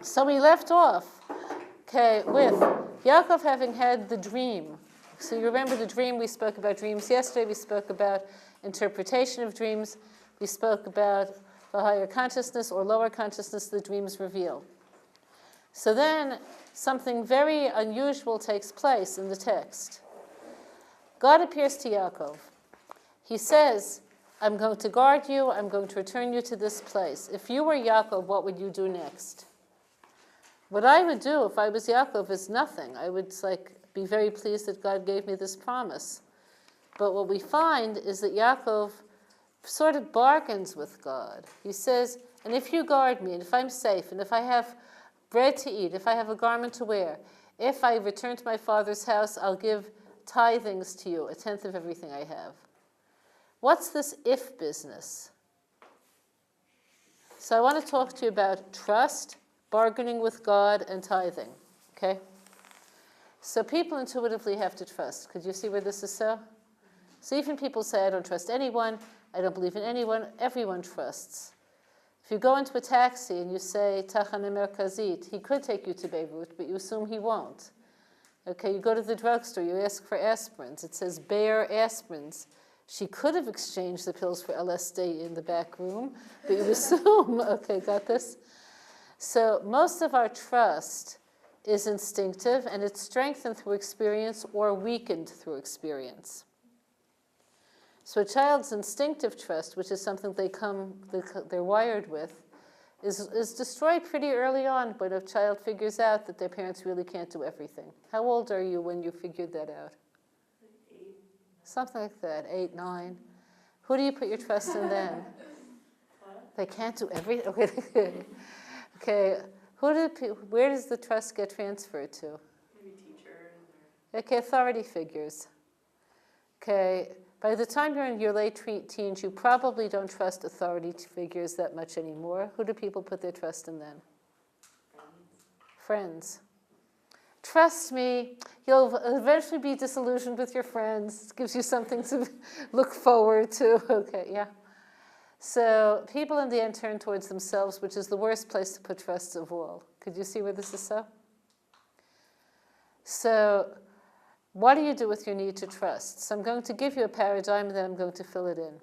So we left off, with Yaakov having had the dream. So you remember the dream, we spoke about dreams yesterday, we spoke about interpretation of dreams, we spoke about the higher consciousness or lower consciousness the dreams reveal. So then something very unusual takes place in the text. God appears to Yaakov. He says, I'm going to guard you, I'm going to return you to this place. If you were Yaakov, what would you do next? What I would do if I was Yaakov is nothing. I would be very pleased that God gave me this promise. But what we find is that Yaakov sort of bargains with God. He says, and if you guard me, and if I'm safe, and if I have bread to eat, if I have a garment to wear, if I return to my father's house, I'll give tithings to you, 1/10 of everything I have. What's this if business? So I want to talk to you about trust, bargaining with God, and tithing. Okay? So people intuitively have to trust. Could you see where this is so? So even people say, I don't trust anyone, I don't believe in anyone, everyone trusts. If you go into a taxi and you say, Tachane Merkazit, he could take you to Beirut, but you assume he won't. Okay, you go to the drugstore, you ask for aspirins. It says Bayer aspirins. She could have exchanged the pills for LSD in the back room, but you assume, okay, got this? So most of our trust is instinctive, and it's strengthened through experience or weakened through experience. So a child's instinctive trust, which is something they're wired with, is destroyed pretty early on when a child figures out that their parents really can't do everything. How old are you when you figured that out? 8. Something like that, 8, 9. Who do you put your trust in then? What? They can't do everything? Okay. Okay. Where does the trust get transferred to? Maybe teacher. Okay, authority figures. Okay. By the time you're in your late teens, you probably don't trust authority figures that much anymore. Who do people put their trust in then? Friends. Trust me, you'll eventually be disillusioned with your friends. It gives you something to look forward to. Okay, yeah. So people in the end turn towards themselves, which is the worst place to put trust of all. Could you see where this is so? So what do you do with your need to trust? So I'm going to give you a paradigm, and then I'm going to fill it in.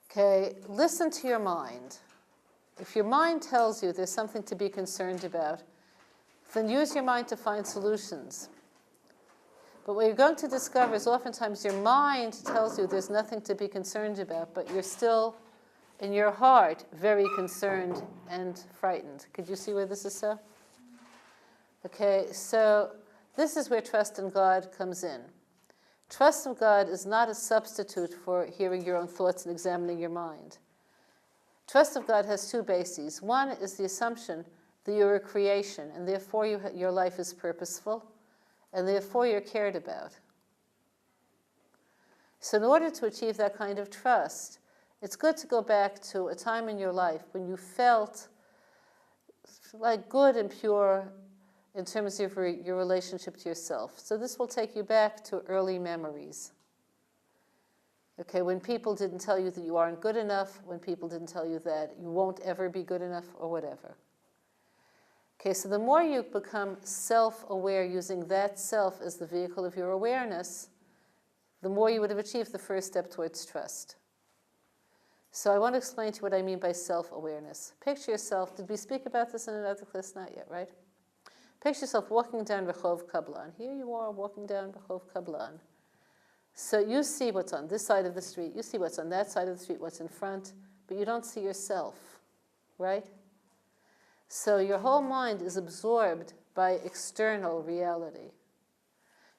Okay, listen to your mind. If your mind tells you there's something to be concerned about, then use your mind to find solutions. But what you're going to discover is oftentimes your mind tells you there's nothing to be concerned about, but you're still, in your heart, very concerned and frightened. Could you see where this is so? Okay, so this is where trust in God comes in. Trust in God is not a substitute for hearing your own thoughts and examining your mind. Trust of God has two bases. One is the assumption that you're a creation, and therefore your life is purposeful, and therefore you're cared about. So in order to achieve that kind of trust, it's good to go back to a time in your life when you felt like good and pure in terms of your relationship to yourself. So this will take you back to early memories. Okay, when people didn't tell you that you aren't good enough, when people didn't tell you that you won't ever be good enough, or whatever. Okay, so the more you become self-aware, using that self as the vehicle of your awareness, the more you would have achieved the first step towards trust. So I want to explain to you what I mean by self-awareness. Picture yourself, did we speak about this in another class? Not yet, right? Picture yourself walking down Rehov Kablan. Here you are walking down Rehov Kablan. So you see what's on this side of the street, you see what's on that side of the street, what's in front, but you don't see yourself, right? So your whole mind is absorbed by external reality.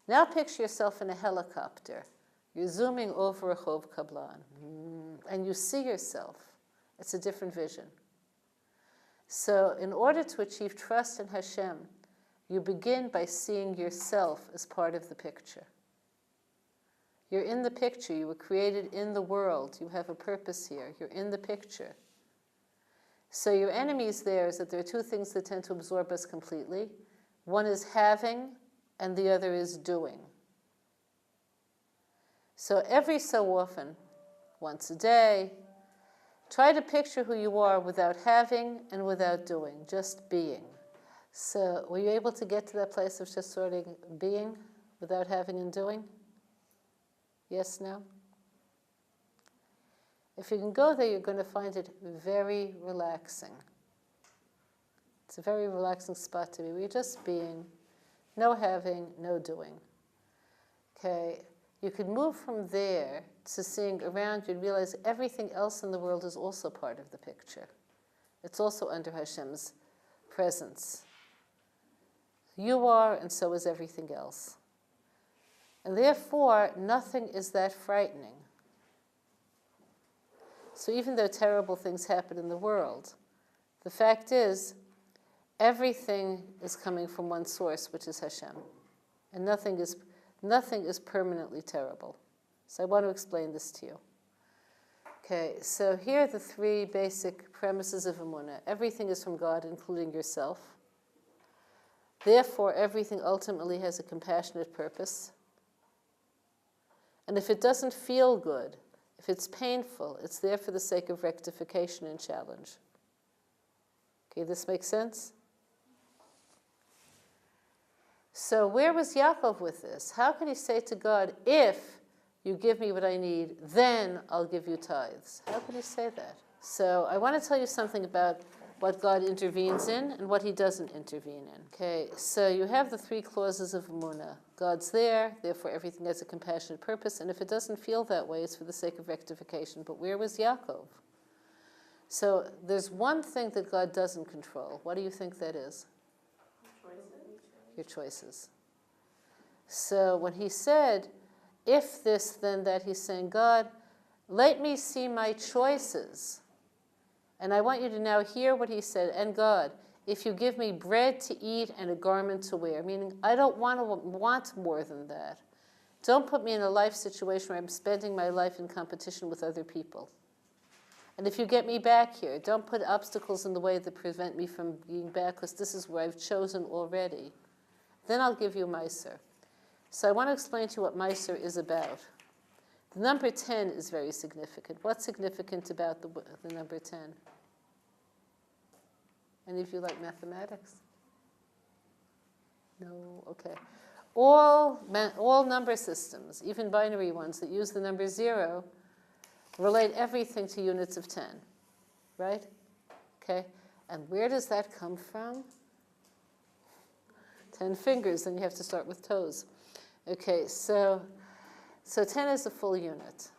Now picture yourself in a helicopter. You're zooming over Rehov Kablan, and you see yourself. It's a different vision. So in order to achieve trust in Hashem, you begin by seeing yourself as part of the picture. You're in the picture. You were created in the world. You have a purpose here. You're in the picture. So your enemies there is that there are two things that tend to absorb us completely. One is having, and the other is doing. So every so often, once a day, Try to picture who you are without having and without doing, just being. So were you able to get to that place of just sort of being without having and doing? Yes, no? If you can go there, you're going to find it very relaxing. It's a very relaxing spot to be. We're just being, no having, no doing. Okay, you could move from there to seeing around you and realize everything else in the world is also part of the picture. It's also under Hashem's presence. You are, and so is everything else. And therefore, nothing is that frightening. So even though terrible things happen in the world, the fact is, everything is coming from one source, which is Hashem. And nothing is permanently terrible. So I want to explain this to you. Okay, so here are the three basic premises of emunah. Everything is from God, including yourself. Therefore, everything ultimately has a compassionate purpose. And if it doesn't feel good, if it's painful, it's there for the sake of rectification and challenge. Okay, this makes sense? So where was Yaakov with this? How can he say to God, if you give me what I need, then I'll give you tithes? How could he say that? So I want to tell you something about what God intervenes in and what he doesn't intervene in. Okay, so you have the three clauses of emunah. God's there, therefore everything has a compassionate purpose, and if it doesn't feel that way, it's for the sake of rectification. But where was Yaakov? So there's one thing that God doesn't control. What do you think that is? Your choices. So when he said, if this, then that, he's saying, God, let me see my choices. And I want you to now hear what he said. And God, if you give me bread to eat and a garment to wear, meaning I don't want more than that. Don't put me in a life situation where I'm spending my life in competition with other people. And if you get me back here, don't put obstacles in the way that prevent me from being back, because this is where I've chosen already. Then I'll give you Meiser. So I want to explain to you what Meiser is about. The number 10 is very significant. What's significant about the number 10? Any of you like mathematics? No? Okay. All number systems, even binary ones that use the number 0, relate everything to units of 10. Right? Okay. And where does that come from? 10 fingers, then you have to start with toes. Okay, so 10 is a full unit.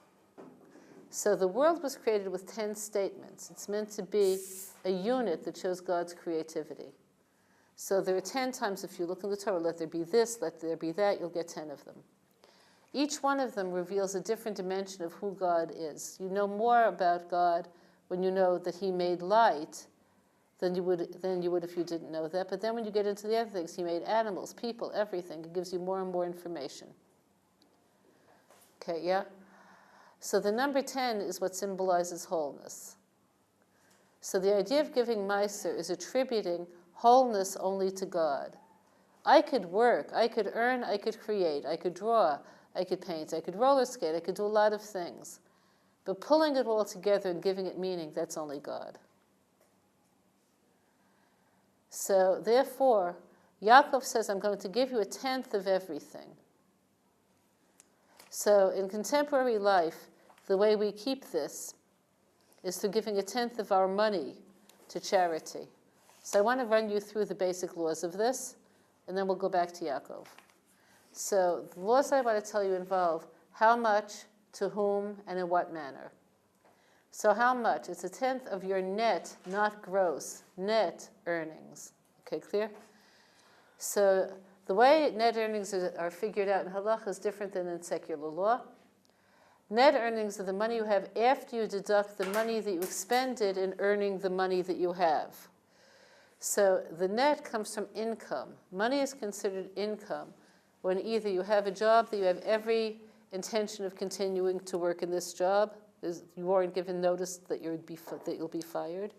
So the world was created with 10 statements. It's meant to be a unit that shows God's creativity. So there are 10 times, if you look in the Torah, let there be this, let there be that, you'll get 10 of them. Each one of them reveals a different dimension of who God is. You know more about God when you know that he made light than you would if you didn't know that. But then when you get into the other things, he made animals, people, everything. It gives you more and more information. Okay, yeah? So the number 10 is what symbolizes wholeness. So the idea of giving Meiser is attributing wholeness only to God. I could work, I could earn, I could create, I could draw, I could paint, I could roller skate, I could do a lot of things. But pulling it all together and giving it meaning, that's only God. So therefore, Yaakov says, I'm going to give you 1/10 of everything. So in contemporary life, the way we keep this is through giving 1/10 of our money to charity. So I want to run you through the basic laws of this, and then we'll go back to Yaakov. So the laws I want to tell you involve how much, to whom, and in what manner. So how much? It's 1/10 of your net, not gross, net earnings. Okay, clear? So the way net earnings are figured out in halacha is different than in secular law. Net earnings are the money you have after you deduct the money that you expended in earning the money that you have. So the net comes from income. Money is considered income when either you have a job that you have every intention of continuing to work in this job, you aren't given notice that you'll be fired,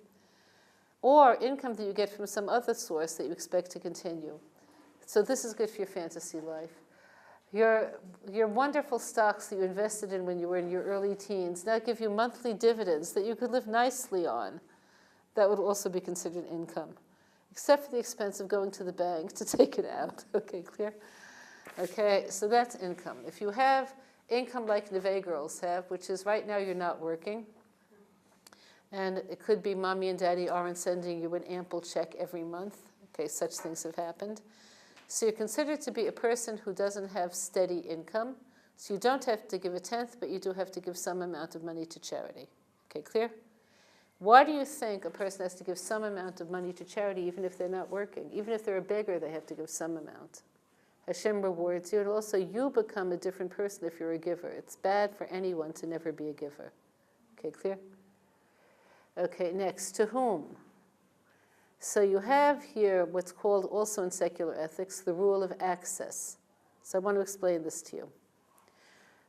or income that you get from some other source that you expect to continue. So this is good for your fantasy life. Your wonderful stocks that you invested in when you were in your early teens now give you monthly dividends that you could live nicely on. That would also be considered income, except for the expense of going to the bank to take it out. Okay, clear? Okay, so that's income. If you have income like Neve girls have, which is right now you're not working, and it could be mommy and daddy aren't sending you an ample check every month. Okay, such things have happened. So you're considered to be a person who doesn't have steady income. So you don't have to give a tenth, but you do have to give some amount of money to charity. Okay, clear? Why do you think a person has to give some amount of money to charity even if they're not working? Even if they're a beggar, they have to give some amount. Hashem rewards you, and also you become a different person if you're a giver. It's bad for anyone to never be a giver. Okay, clear? Okay, next, to whom? So you have here what's called also in secular ethics the rule of access. So I want to explain this to you.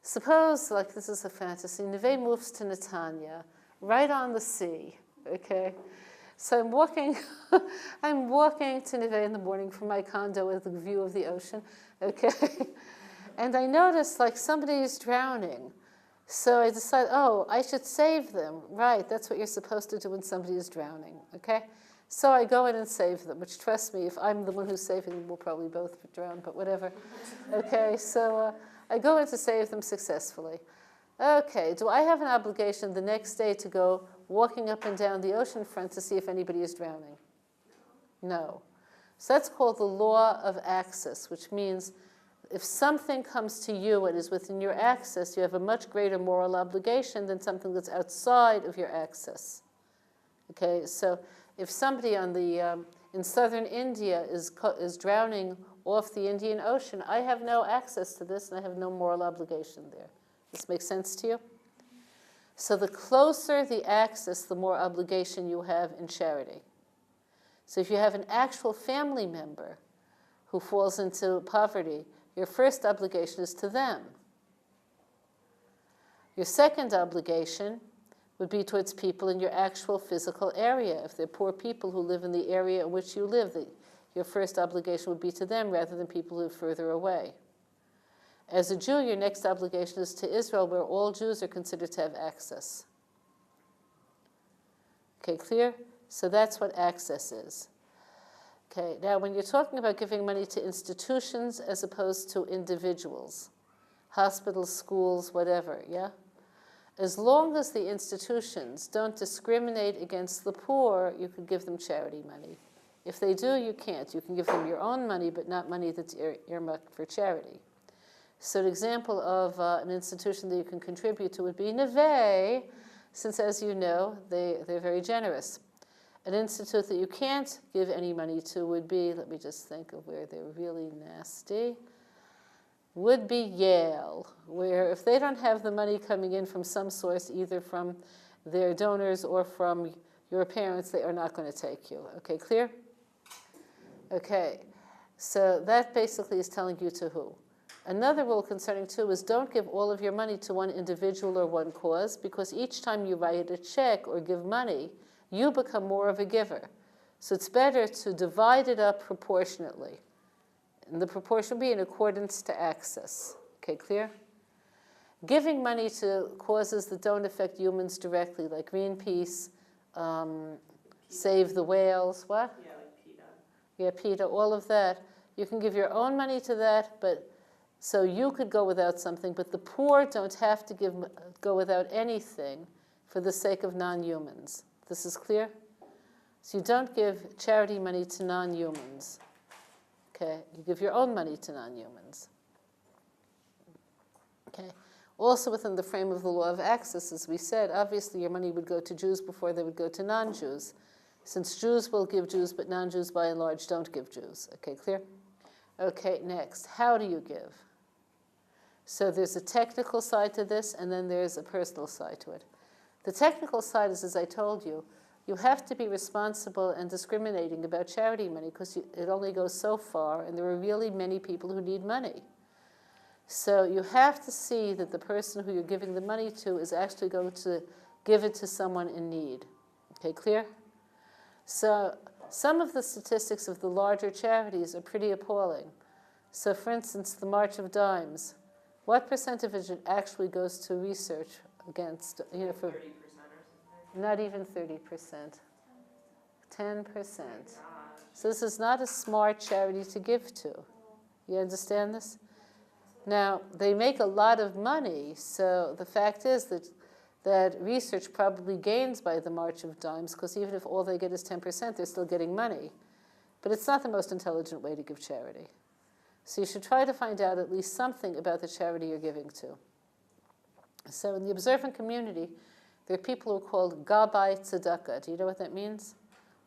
Suppose, like this is a fantasy, Neve moves to Netanya, right on the sea, okay? So I'm walking to Neve in the morning from my condo with a view of the ocean, okay? And I notice like somebody is drowning. So I decide, oh, I should save them. Right, that's what you're supposed to do when somebody is drowning, okay? So I go in and save them, which, trust me, if I'm the one who's saving them, we'll probably both drown, but whatever. Okay, so I go in to save them successfully. Okay, do I have an obligation the next day to go walking up and down the ocean front to see if anybody is drowning? No. So that's called the law of access, which means if something comes to you and is within your access, you have a much greater moral obligation than something that's outside of your access. Okay, so if somebody in southern India is drowning off the Indian Ocean, I have no access to this and I have no moral obligation there. This makes sense to you? So the closer the access, the more obligation you have in charity. So if you have an actual family member who falls into poverty, your first obligation is to them. Your second obligation would be towards people in your actual physical area. If they're poor people who live in the area in which you live, your first obligation would be to them rather than people who live further away. As a Jew, your next obligation is to Israel, where all Jews are considered to have access. Okay, clear? So that's what access is. Okay, now when you're talking about giving money to institutions as opposed to individuals, hospitals, schools, whatever, yeah? As long as the institutions don't discriminate against the poor, you can give them charity money. If they do, you can't. You can give them your own money, but not money that's earmarked for charity. So an example of an institution that you can contribute to would be Neve, since, as you know, they're very generous. An institute that you can't give any money to would be, let me just think of where they're really nasty, would be Yale, where if they don't have the money coming in from some source, either from their donors or from your parents, they are not going to take you. Okay, clear? Okay, so that basically is telling you to who. Another rule concerning too is don't give all of your money to one individual or one cause, because each time you write a check or give money, you become more of a giver. So it's better to divide it up proportionately. And the proportion will be in accordance to access. Okay, clear? Giving money to causes that don't affect humans directly, like Greenpeace, Save the Whales, what? Yeah, like PETA. Yeah, PETA, all of that. You can give your own money to that, but so you could go without something, but the poor don't have to go without anything for the sake of non-humans. This is clear? So you don't give charity money to non-humans. Okay, you give your own money to non-humans. Okay, also within the frame of the law of access, as we said, obviously your money would go to Jews before they would go to non-Jews. Since Jews will give Jews, but non-Jews by and large don't give Jews. Okay, clear? Okay, next, how do you give? So there's a technical side to this, and then there's a personal side to it. The technical side is, as I told you, you have to be responsible and discriminating about charity money because it only goes so far, and there are really many people who need money. So you have to see that the person who you're giving the money to is actually going to give it to someone in need. Okay, clear? So some of the statistics of the larger charities are pretty appalling. So for instance, the March of Dimes, what percentage actually goes to research against, for 30% or something. not even 30%, 10%. Gosh. So this is not a smart charity to give to. You understand this? Now, they make a lot of money, so the fact is that research probably gains by the March of Dimes, because even if all they get is 10%, they're still getting money. But it's not the most intelligent way to give charity. So you should try to find out at least something about the charity you're giving to. So in the observant community, there are people who are called Gabai Tzedakah. Do you know what that means?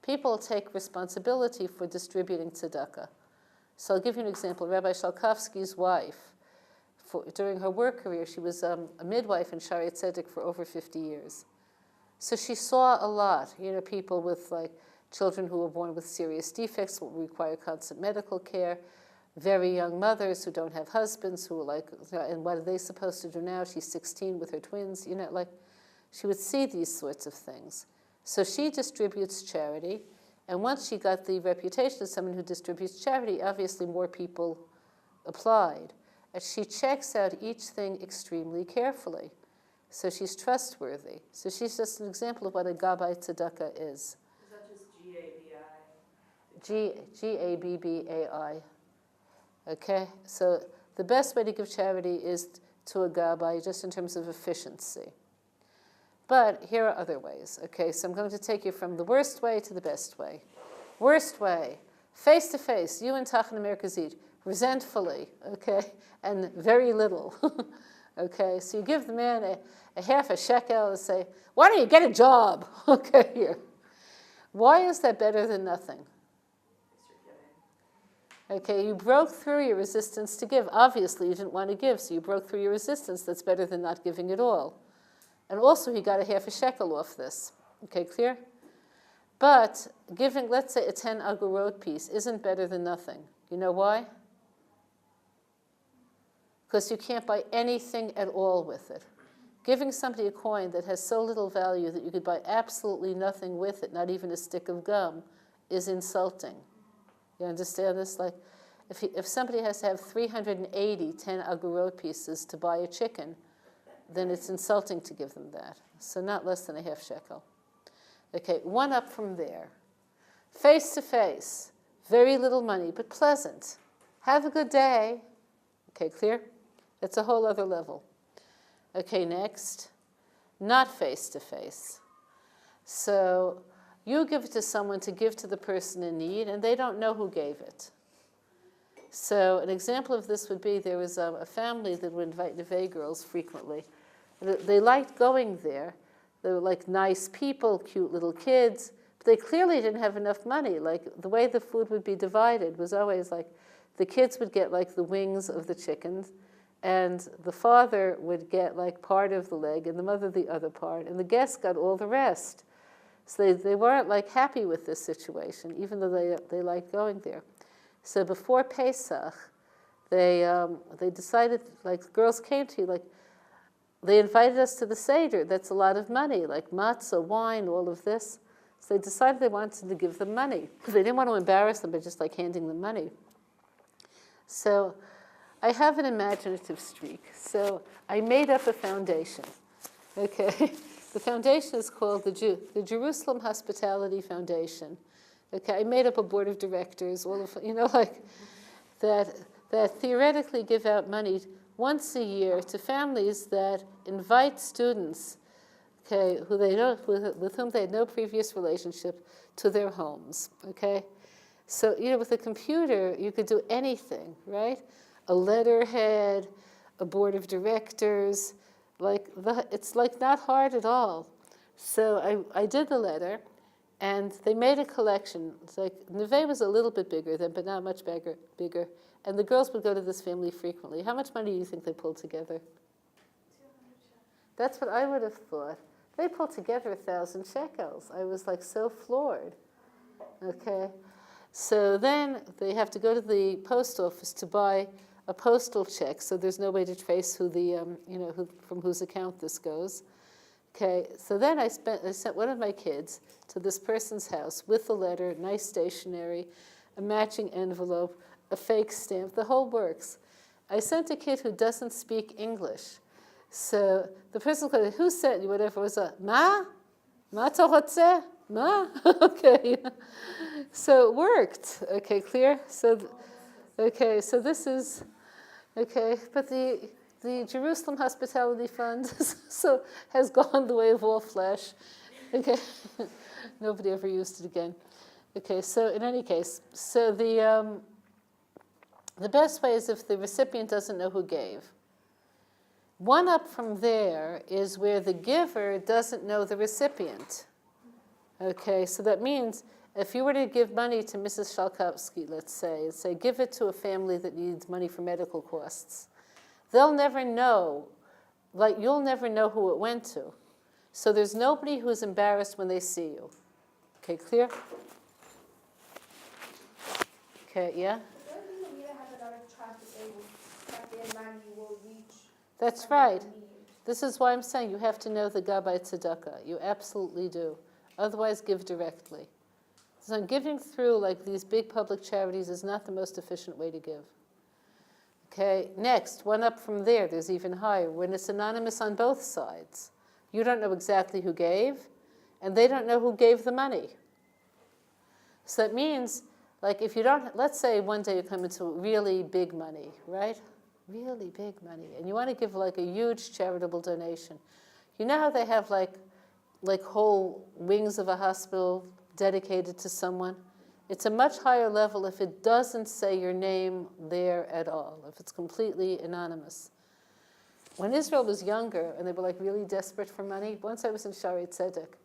People take responsibility for distributing tzedakah. So I'll give you an example. Rabbi Shalkovsky's wife, during her work career, she was a midwife in Shaarei Tzedek for over 50 years. So she saw a lot, people with children who were born with serious defects, who require constant medical care, very young mothers who don't have husbands, who are and what are they supposed to do now? She's 16 with her twins, she would see these sorts of things. So she distributes charity, and once she got the reputation as someone who distributes charity, obviously more people applied. And she checks out each thing extremely carefully. So she's trustworthy. So she's just an example of what a Gabai Tzedakah is. Is that just G-A-B-I? G-A-B-B-A-I. Okay? So the best way to give charity is to a Gabai, just in terms of efficiency. But here are other ways. Okay, so I'm going to take you from the worst way to the best way. Worst way, face to face, you and Tachanah Merkazit, resentfully, okay, and very little. Okay, so you give the man a half a shekel and say, why don't you get a job? Okay, here. Why is that better than nothing? Okay, you broke through your resistance to give. Obviously, you didn't want to give, so you broke through your resistance. That's better than not giving at all. And also, he got a half a shekel off this. Okay, clear? But giving, let's say, a 10 agorot piece isn't better than nothing. You know why? Because you can't buy anything at all with it. Giving somebody a coin that has so little value that you could buy absolutely nothing with it, not even a stick of gum, is insulting. You understand this? Like, if somebody has to have 380 10 agorot pieces to buy a chicken, then it's insulting to give them that. So not less than a half shekel. Okay, one up from there. Face to face, very little money, but pleasant. Have a good day. Okay, clear? That's a whole other level. Okay, next. Not face to face. So you give it to someone to give to the person in need, and they don't know who gave it. So an example of this would be there was a family that would invite Neve girls frequently. They liked going there. They were like nice people, cute little kids, but they clearly didn't have enough money. Like the way the food would be divided was always like the kids would get like the wings of the chickens, and the father would get like part of the leg, and the mother the other part, and the guests got all the rest. So they weren't like happy with this situation, even though they liked going there. So before Pesach, they decided, like girls came to you, like they invited us to the Seder. That's a lot of money, like matzah, wine, all of this. So they decided they wanted to give them money because they didn't want to embarrass them by just like handing them money. So I have an imaginative streak. So I made up a foundation. Okay, the foundation is called the Jerusalem Hospitality Foundation. Okay, I made up a board of directors, all of like that theoretically give out money once a year to families that invite students, okay, with whom they had no previous relationship, to their homes. Okay, so with a computer you could do anything, right? A letterhead, a board of directors, it's like not hard at all. So I did the letter. And they made a collection. It's like Neve was a little bit bigger then, but not much bigger. And the girls would go to this family frequently. How much money do you think they pulled together? 200 shekels. That's what I would have thought. They pulled together 1,000 shekels. I was like so floored. Okay, so then they have to go to the post office to buy a postal check. So there's no way to trace who from whose account this goes. Okay, so then I sent one of my kids to this person's house with the letter, nice stationery, a matching envelope, a fake stamp. The whole works. I sent a kid who doesn't speak English. So the person called, who sent you, whatever, was a, ma? Ma tochotze? Ma? Okay. So it worked. Okay, clear? So, okay, so this is, okay, but the Jerusalem Hospitality Fund so has gone the way of all flesh. Okay, nobody ever used it again. Okay, so in any case, so the best way is if the recipient doesn't know who gave. One up from there is where the giver doesn't know the recipient. Okay, so that means if you were to give money to Mrs. Shalkowski, let's say, give it to a family that needs money for medical costs, they'll never know, like you'll never know who it went to. So there's nobody who's embarrassed when they see you. Okay, clear? Okay, yeah? That's right. This is why I'm saying you have to know the Gabbai Tzedakah. You absolutely do. Otherwise, give directly. So giving through like these big public charities is not the most efficient way to give. Okay, next, one up from there, there's even higher, when it's anonymous on both sides. You don't know exactly who gave, and they don't know who gave the money. So that means, like if you don't, let's say one day you come into really big money, right? Really big money, and you want to give like a huge charitable donation. You know how they have like whole wings of a hospital dedicated to someone? It's a much higher level if it doesn't say your name there at all, if it's completely anonymous. When Israel was younger and they were like really desperate for money, once I was in Shaarei Tzedek,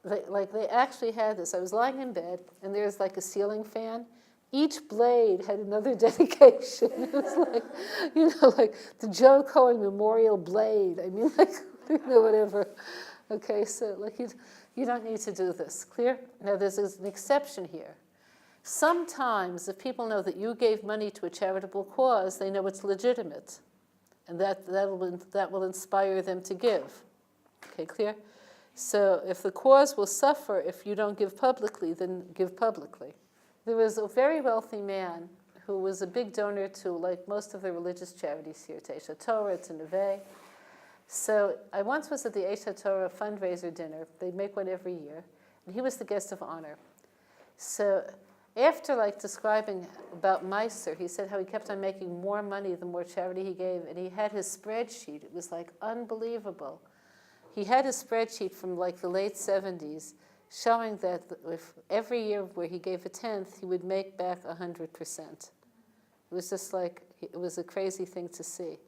they actually had this. I was lying in bed and there's like a ceiling fan. Each blade had another dedication. It was like, like the Joe Cohen Memorial Blade. I mean, like, whatever. Okay, so like you don't need to do this. Clear? Now there's an exception here. Sometimes if people know that you gave money to a charitable cause, they know it's legitimate. And that will inspire them to give. Okay, clear? So if the cause will suffer if you don't give publicly, then give publicly. There was a very wealthy man who was a big donor to like most of the religious charities here, to Eish HaTorah, to Neve. So I once was at the Eish HaTorah fundraiser dinner. They make one every year. And he was the guest of honor. So after like describing about Meiser, he said how he kept on making more money the more charity he gave. And he had his spreadsheet. It was like unbelievable. He had his spreadsheet from like the late 70s showing that if every year where he gave a tenth, he would make back 100%. It was just like, it was a crazy thing to see.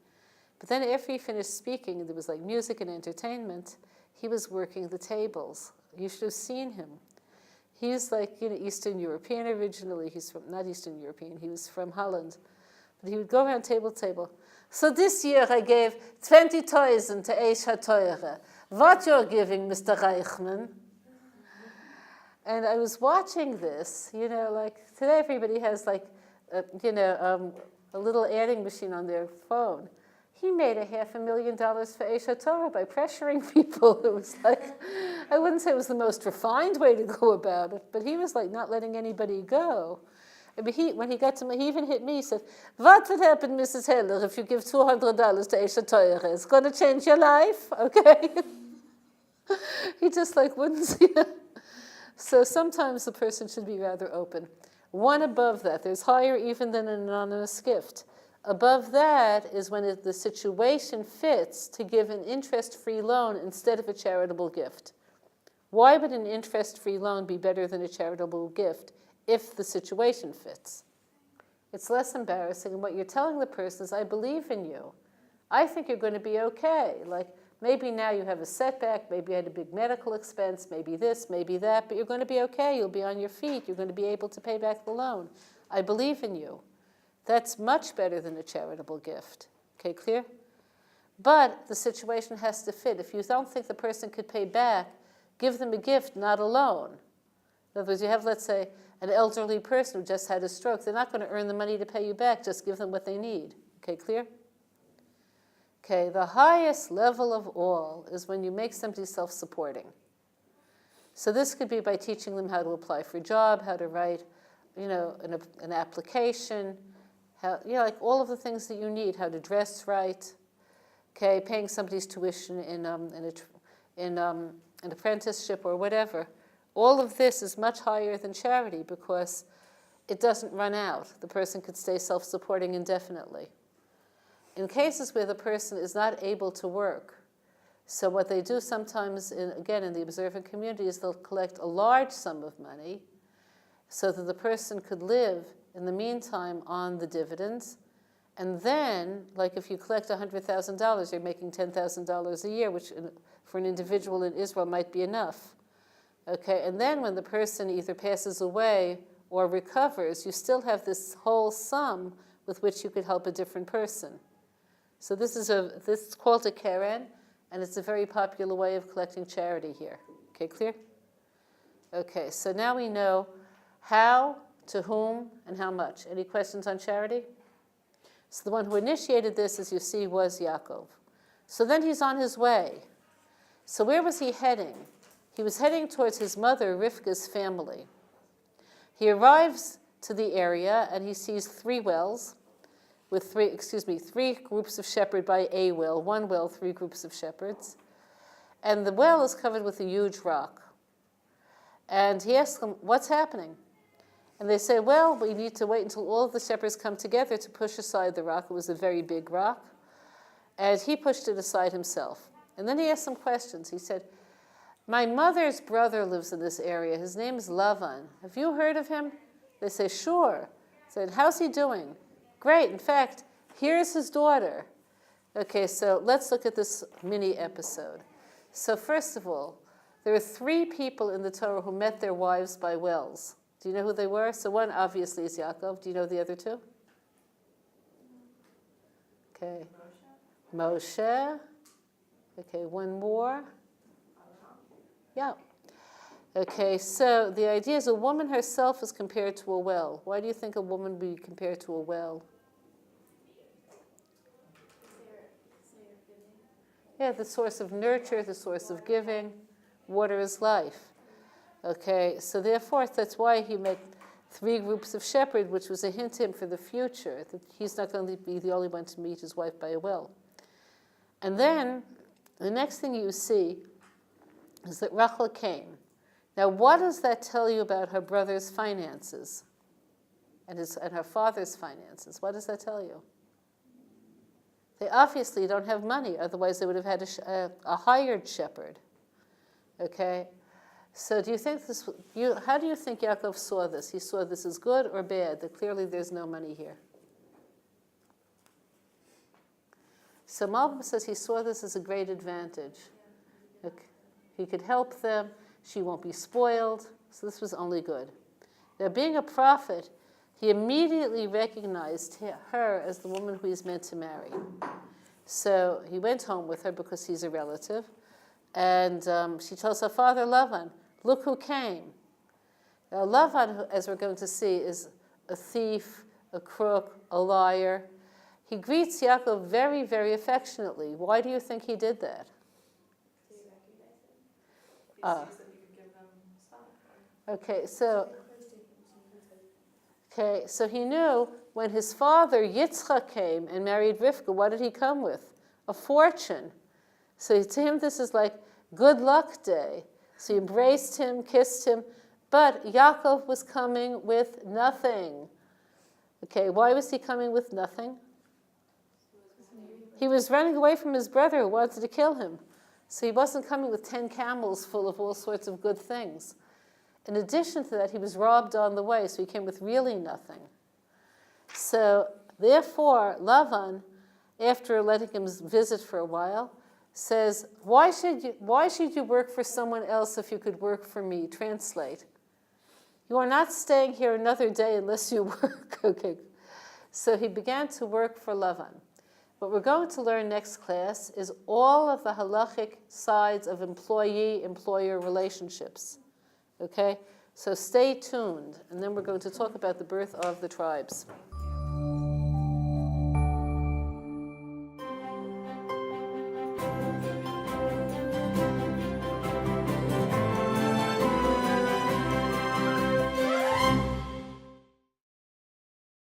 But then after he finished speaking, and there was like music and entertainment, he was working the tables. You should have seen him. He's like, Eastern European originally. He's from, not Eastern European, he was from Holland. But he would go around table. So this year I gave 20,000 to Eish HaTorah. What you're giving, Mr. Reichman? And I was watching this, like today everybody has like, a little adding machine on their phone. He made $500,000 for Eish HaTorah by pressuring people. It was like, I wouldn't say it was the most refined way to go about it, but he was like not letting anybody go. But when he got to me, he even hit me. He said, "What would happen, Mrs. Heller, if you give $200 to Eish HaTorah? It's going to change your life, okay?" He just like wouldn't see it. So sometimes the person should be rather open. One above that, there's higher even than an anonymous gift. Above that is when the situation fits to give an interest-free loan instead of a charitable gift. Why would an interest-free loan be better than a charitable gift if the situation fits? It's less embarrassing, and what you're telling the person is, I believe in you. I think you're going to be okay. Like, maybe now you have a setback, maybe you had a big medical expense, maybe this, maybe that, but you're going to be okay. You'll be on your feet. You're going to be able to pay back the loan. I believe in you. That's much better than a charitable gift. Okay, clear? But the situation has to fit. If you don't think the person could pay back, give them a gift, not a loan. In other words, you have, let's say, an elderly person who just had a stroke. They're not going to earn the money to pay you back. Just give them what they need. Okay, clear? Okay, the highest level of all is when you make somebody self-supporting. So this could be by teaching them how to apply for a job, how to write, an application, how, like all of the things that you need, how to dress right, okay, paying somebody's tuition in an apprenticeship or whatever. All of this is much higher than charity because it doesn't run out. The person could stay self-supporting indefinitely. In cases where the person is not able to work, so what they do sometimes, in the observant community, is they'll collect a large sum of money so that the person could live in the meantime on the dividends. And then, like if you collect $100,000, you're making $10,000 a year, which for an individual in Israel might be enough. Okay, and then when the person either passes away or recovers, you still have this whole sum with which you could help a different person. So this is called a keren, and it's a very popular way of collecting charity here. Okay, clear? Okay, so now we know how, to whom, and how much. Any questions on charity? So the one who initiated this, as you see, was Yaakov. So then he's on his way. So where was he heading? He was heading towards his mother, Rivka's family. He arrives to the area and he sees three wells with three groups of shepherds by a well. One well, three groups of shepherds. And the well is covered with a huge rock. And he asks them, what's happening? And they say, well, we need to wait until all of the shepherds come together to push aside the rock. It was a very big rock. And he pushed it aside himself. And then he asked some questions. He said, my mother's brother lives in this area. His name is Lavan. Have you heard of him? They say, sure. He said, how's he doing? Great. In fact, here's his daughter. Okay, so let's look at this mini episode. So first of all, there are three people in the Torah who met their wives by wells. Do you know who they were? So one obviously is Yaakov. Do you know the other two? Okay. Moshe. Okay, one more. Yeah. Okay, so the idea is a woman herself is compared to a well. Why do you think a woman would be compared to a well? Yeah, the source of nurture, the source of giving. Water is life. Okay, so therefore, that's why he made three groups of shepherds, which was a hint to him for the future, that he's not going to be the only one to meet his wife by a well. And then, the next thing you see is that Rachel came. Now, what does that tell you about her brother's finances and her father's finances? What does that tell you? They obviously don't have money, otherwise they would have had a hired shepherd. Okay? So do you think how do you think Yaakov saw this? He saw this as good or bad, that clearly there's no money here? So Malbim says he saw this as a great advantage. Okay. He could help them. She won't be spoiled. So this was only good. Now, being a prophet, he immediately recognized her as the woman who he's meant to marry. So he went home with her because he's a relative. And she tells her father, Lavan, look who came. Now, Lavan, as we're going to see, is a thief, a crook, a liar. He greets Yaakov very, very affectionately. Why do you think he did that? Okay, so he knew when his father Yitzchak came and married Rivka, what did he come with? A fortune. So to him, this is like good luck day. So he embraced him, kissed him, but Yaakov was coming with nothing. Okay, why was he coming with nothing? He was running away from his brother who wanted to kill him. So he wasn't coming with 10 camels full of all sorts of good things. In addition to that, he was robbed on the way, so he came with really nothing. So therefore, Lavan, after letting him visit for a while, says, why should you work for someone else if you could work for me? Translate. You are not staying here another day unless you work. Okay. So he began to work for Lavan. What we're going to learn next class is all of the halachic sides of employee-employer relationships. Okay? So stay tuned, and then we're going to talk about the birth of the tribes.